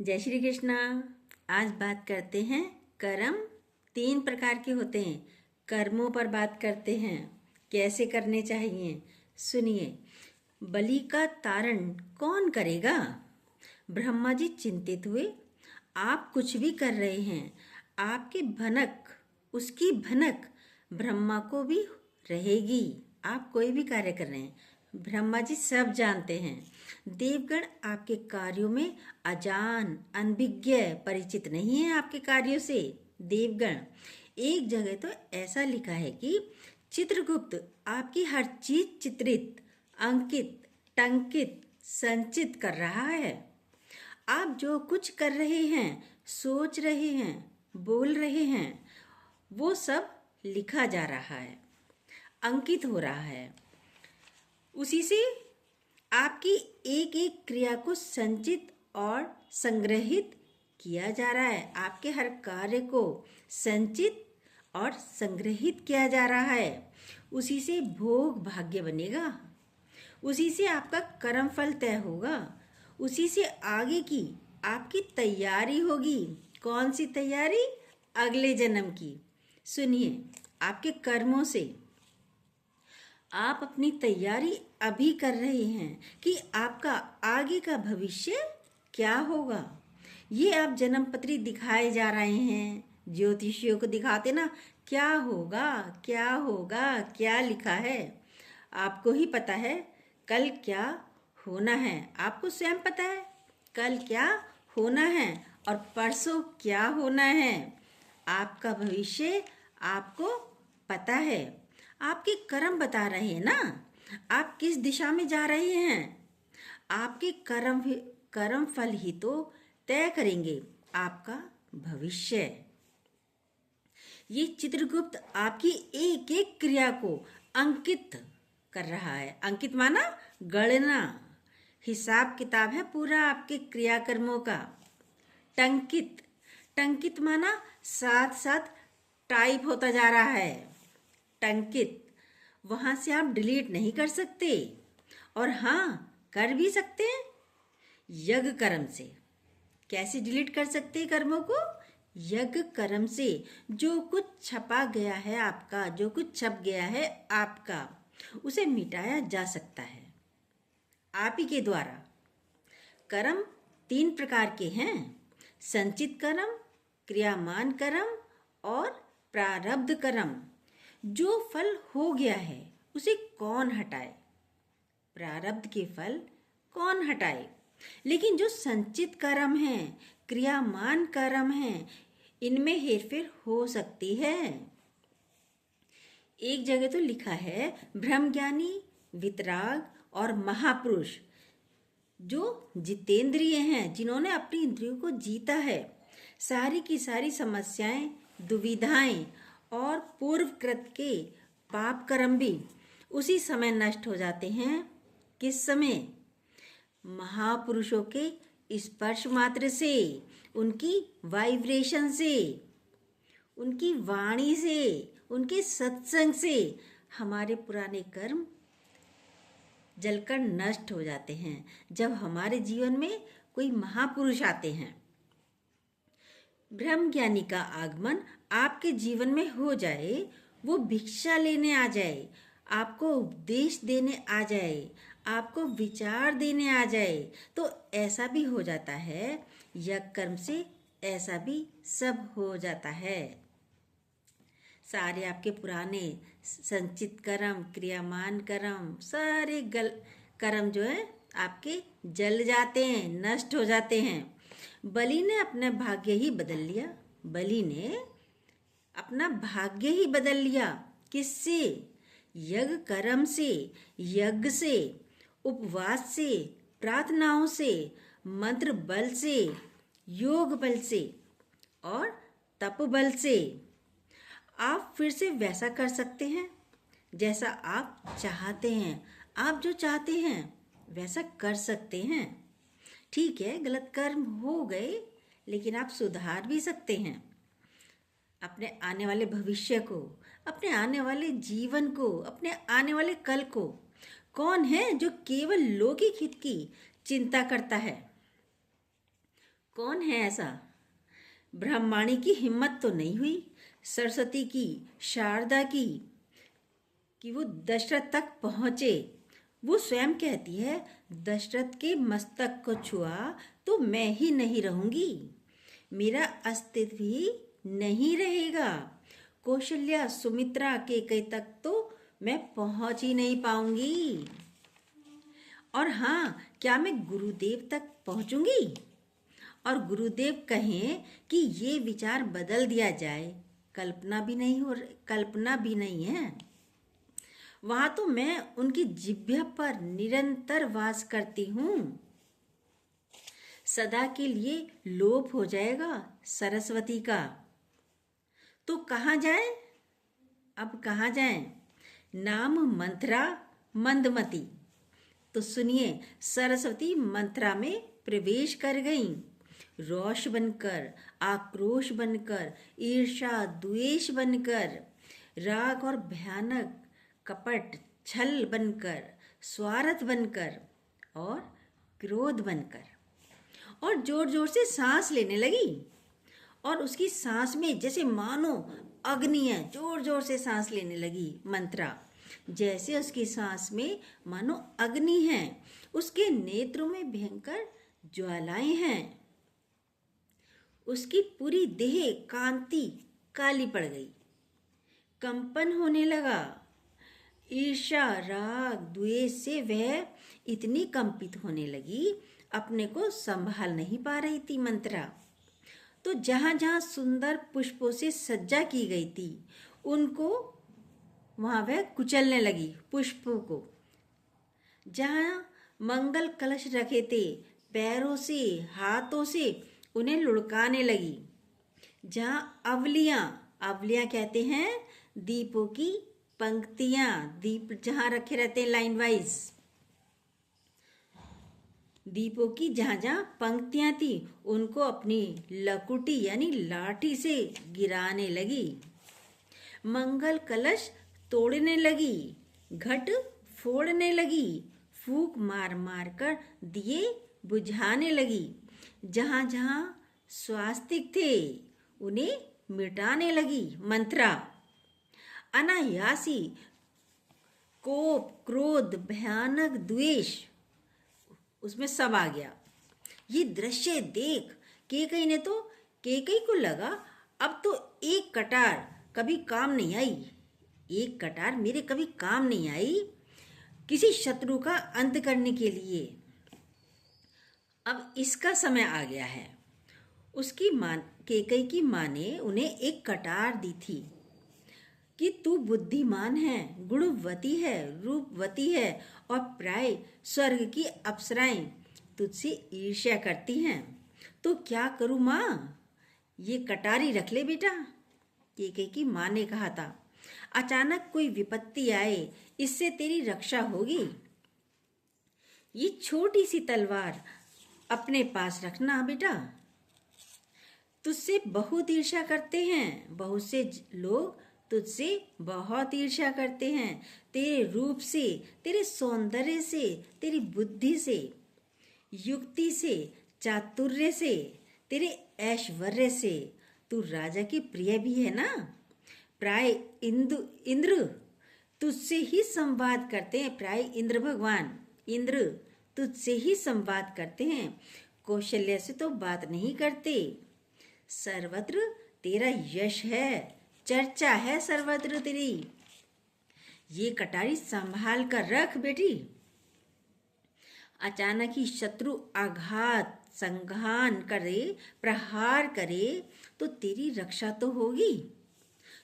जय श्री कृष्णा। आज बात करते हैं कर्म 3 प्रकार के होते हैं। कर्मों पर बात करते हैं, कैसे करने चाहिए। सुनिए। बलि का तारण कौन करेगा? ब्रह्मा जी चिंतित हुए। आप कुछ भी कर रहे हैं, आपकी भनक, उसकी भनक ब्रह्मा को भी रहेगी। आप कोई भी कार्य कर रहे हैं, ब्रह्मा जी सब जानते हैं। देवगण आपके कार्यों में अजान अनभिज्ञ परिचित नहीं है आपके कार्यों से। देवगण, एक जगह तो ऐसा लिखा है कि चित्रगुप्त आपकी हर चीज चित्रित, अंकित, टंकित, संचित कर रहा है। आप जो कुछ कर रहे हैं, सोच रहे हैं, बोल रहे हैं, वो सब लिखा जा रहा है, अंकित हो रहा है। उसी से आपकी एक एक क्रिया को संचित और संग्रहित किया जा रहा है। आपके हर कार्य को संचित और संग्रहित किया जा रहा है। उसी से भोग भाग्य बनेगा, उसी से आपका कर्म फल तय होगा, उसी से आगे की आपकी तैयारी होगी। कौन सी तैयारी? अगले जन्म की। सुनिए, आपके कर्मों से आप अपनी तैयारी अभी कर रहे हैं कि आपका आगे का भविष्य क्या होगा। ये आप जन्म पत्री दिखाए जा रहे हैं, ज्योतिषियों को दिखाते ना, क्या होगा क्या होगा, क्या लिखा है। आपको ही पता है कल क्या होना है। आपको स्वयं पता है कल क्या होना है और परसों क्या होना है। आपका भविष्य आपको पता है। आपके कर्म बता रहे हैं ना, आप किस दिशा में जा रहे हैं। आपके कर्म फल ही तो तय करेंगे आपका भविष्य। ये चित्रगुप्त आपकी एक एक क्रिया को अंकित कर रहा है। अंकित माना गणना, हिसाब किताब है पूरा आपके क्रियाकर्मों का। टंकित, टंकित माना साथ साथ टाइप होता जा रहा है। टंकित, वहां से आप डिलीट नहीं कर सकते, और हाँ कर भी सकते हैं यज्ञ कर्म से। कैसे डिलीट कर सकते हैं कर्मों को? यज्ञ कर्म से। जो कुछ छपा गया है आपका, जो कुछ छप गया है आपका, उसे मिटाया जा सकता है आप ही के द्वारा। कर्म 3 प्रकार के हैं: संचित कर्म, क्रियामान कर्म और प्रारब्ध कर्म। जो फल हो गया है उसे कौन हटाए? प्रारब्ध के फल कौन हटाए? लेकिन जो संचित कर्म है, क्रियामान कर्म है, इनमें हेरफेर हो सकती है। एक जगह तो लिखा है, ब्रह्मज्ञानी, वितराग और महापुरुष जो जितेंद्रिय हैं, जिन्होंने अपनी इंद्रियों को जीता है, सारी की सारी समस्याएं, दुविधाएं और पूर्वकृत के पाप कर्म भी उसी समय नष्ट हो जाते हैं। किस समय? महापुरुषों के स्पर्श मात्र से, उनकी वाइब्रेशन से, उनकी वाणी से, उनके सत्संग से हमारे पुराने कर्म जलकर नष्ट हो जाते हैं। जब हमारे जीवन में कोई महापुरुष आते हैं, ब्रह्मज्ञानी का आगमन आपके जीवन में हो जाए, वो भिक्षा लेने आ जाए, आपको उपदेश देने आ जाए, आपको विचार देने आ जाए, तो ऐसा भी हो जाता है। यज्ञ कर्म से ऐसा भी सब हो जाता है। सारे आपके पुराने संचित कर्म, क्रियामान कर्म, सारे कर्म जो है आपके जल जाते हैं, नष्ट हो जाते हैं। बलि ने अपना भाग्य ही बदल लिया। बलि ने अपना भाग्य ही बदल लिया। किससे? यज्ञ कर्म से, यज्ञ से, उपवास से, प्रार्थनाओं से, मंत्र बल से, योग बल से और तप बल से। आप फिर से वैसा कर सकते हैं जैसा आप चाहते हैं। आप जो चाहते हैं वैसा कर सकते हैं। ठीक है, गलत कर्म हो गए, लेकिन आप सुधार भी सकते हैं अपने आने वाले भविष्य को, अपने आने वाले जीवन को, अपने आने वाले कल को। कौन है जो केवल लौकिक हित की चिंता करता है? कौन है ऐसा? ब्रह्माणी की हिम्मत तो नहीं हुई, सरस्वती की, शारदा की, कि वो दशरथ तक पहुंचे। वो स्वयं कहती है, दशरथ के मस्तक को छुआ तो मैं ही नहीं रहूंगी, मेरा अस्तित्व ही नहीं रहेगा। कौशल्या, सुमित्रा, केकई तक तो मैं पहुंच ही नहीं पाऊंगी। और हाँ, क्या मैं गुरुदेव तक पहुंचूंगी? और गुरुदेव कहें कि ये विचार बदल दिया जाए, कल्पना भी नहीं है। वहां तो मैं उनकी जिह्वा पर निरंतर वास करती हूँ। सदा के लिए लोप हो जाएगा सरस्वती का। तो कहाँ जाए? अब कहाँ जाएं? नाम मंथरा, मंदमती। तो सुनिए, सरस्वती मंथरा में प्रवेश कर गईं, रोष बनकर, आक्रोश बनकर, ईर्षा द्वेष बनकर, राग और भयानक कपट छल बनकर, स्वार्थ बनकर और क्रोध बनकर, और जोर जोर से सांस लेने लगी। और उसकी सांस में जैसे मानो अग्नि है, जोर जोर से सांस लेने लगी मंत्रा। जैसे उसकी सांस में मानो अग्नि है, उसके नेत्रों में भयंकर ज्वालाएं हैं, उसकी पूरी देह कांति काली पड़ गई, कंपन होने लगा। ईर्ष्या, राग, द्वेष से वह इतनी कंपित होने लगी, अपने को संभाल नहीं पा रही थी मंत्रा। तो जहां जहां सुंदर पुष्पों से सज्जा की गई थी, उनको वहां वह कुचलने लगी, पुष्पों को। जहां मंगल कलश रखे थे, पैरों से, हाथों से उन्हें लुढ़काने लगी। जहां अवलियां कहते हैं दीपों की पंक्तियां, दीप जहां रखे रहते हैं लाइन वाइज, दीपों की जहां जहां पंक्तियां थी, उनको अपनी लकुटी यानी लाठी से गिराने लगी। मंगल कलश तोड़ने लगी, घट फोड़ने लगी, फूंक मार मार कर दिए बुझाने लगी। जहां जहां स्वास्तिक थे, उन्हें मिटाने लगी मंत्रा। अनायासी कोप, क्रोध, भयानक द्वेष उसमें सब आ गया। ये दृश्य देख केकई को लगा, अब तो एक कटार कभी काम नहीं आई, एक कटार मेरे कभी काम नहीं आई किसी शत्रु का अंत करने के लिए। अब इसका समय आ गया है। उसकी मां, केकई की मां ने उन्हें एक कटार दी थी कि तू बुद्धिमान है, गुणवती है, रूपवती है, और प्राय स्वर्ग की अप्सराएं तुझसे ईर्ष्या करती हैं। तो क्या करूं माँ? ये कटारी रख ले बेटा, केकई की माँ ने कहा था। अचानक कोई विपत्ति आए, इससे तेरी रक्षा होगी। ये छोटी सी तलवार अपने पास रखना बेटा। तुझसे बहुत ईर्ष्या करते हैं, बहुत से लोग तुझसे बहुत ईर्ष्या करते हैं, तेरे रूप से, तेरे सौंदर्य से, तेरी बुद्धि से, युक्ति से, चातुर्य से, तेरे ऐश्वर्य से। तू राजा की प्रिय भी है ना। प्राय इंद्र तुझसे ही संवाद करते हैं, प्राय इंद्र भगवान इंद्र तुझसे ही संवाद करते हैं, कौशल्या से तो बात नहीं करते। सर्वत्र तेरा यश है, चर्चा है सर्वत्र तेरी। ये कटारी संभाल कर रख बेटी। अचानक ही शत्रु आघात, संघान करे, प्रहार करे तो तेरी रक्षा तो होगी।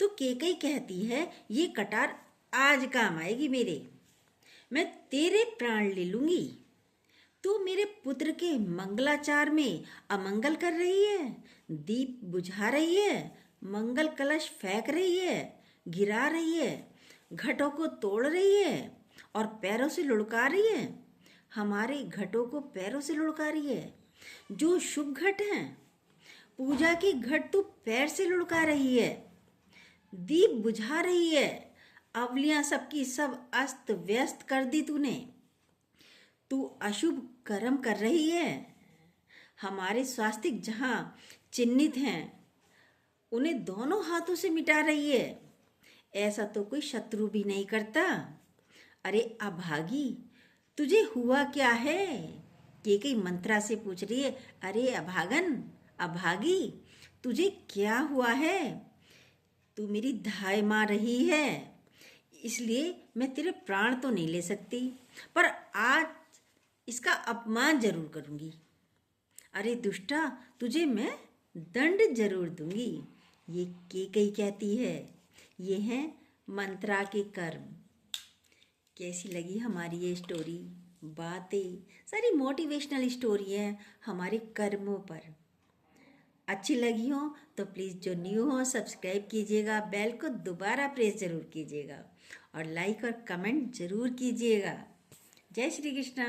तो केकई कहती है, ये कटार आज काम आएगी मेरे, मैं तेरे प्राण ले लूंगी। तू मेरे पुत्र के मंगलाचार में अमंगल कर रही है, दीप बुझा रही है, मंगल कलश फेंक रही है, गिरा रही है, घटों को तोड़ रही है और पैरों से लुढ़का रही है। हमारे घटों को पैरों से लुढ़का रही है, जो शुभ घट हैं, पूजा की घट तू पैर से लुढ़का रही है, दीप बुझा रही है, अवलियां सबकी सब अस्त व्यस्त कर दी तूने। तू अशुभ कर्म कर रही है, हमारे स्वास्तिक जहाँ चिन्हित हैं उन्हें दोनों हाथों से मिटा रही है। ऐसा तो कोई शत्रु भी नहीं करता। अरे अभागी, तुझे हुआ क्या है? केकई मंत्रा से पूछ रही है। अरे अभागन, अभागी, तुझे क्या हुआ है? तू मेरी धाय मार रही है, इसलिए मैं तेरे प्राण तो नहीं ले सकती, पर आज इसका अपमान जरूर करूंगी। अरे दुष्टा, तुझे मैं दंड जरूर दूंगी। ये केकई कहती है। ये हैं मंत्रा के कर्म। कैसी लगी हमारी ये स्टोरी? बातें सारी मोटिवेशनल स्टोरी है हमारे कर्मों पर। अच्छी लगी हो तो प्लीज़ जो न्यू हो सब्सक्राइब कीजिएगा, बेल को दोबारा प्रेस ज़रूर कीजिएगा और लाइक और कमेंट ज़रूर कीजिएगा। जय श्री कृष्णा।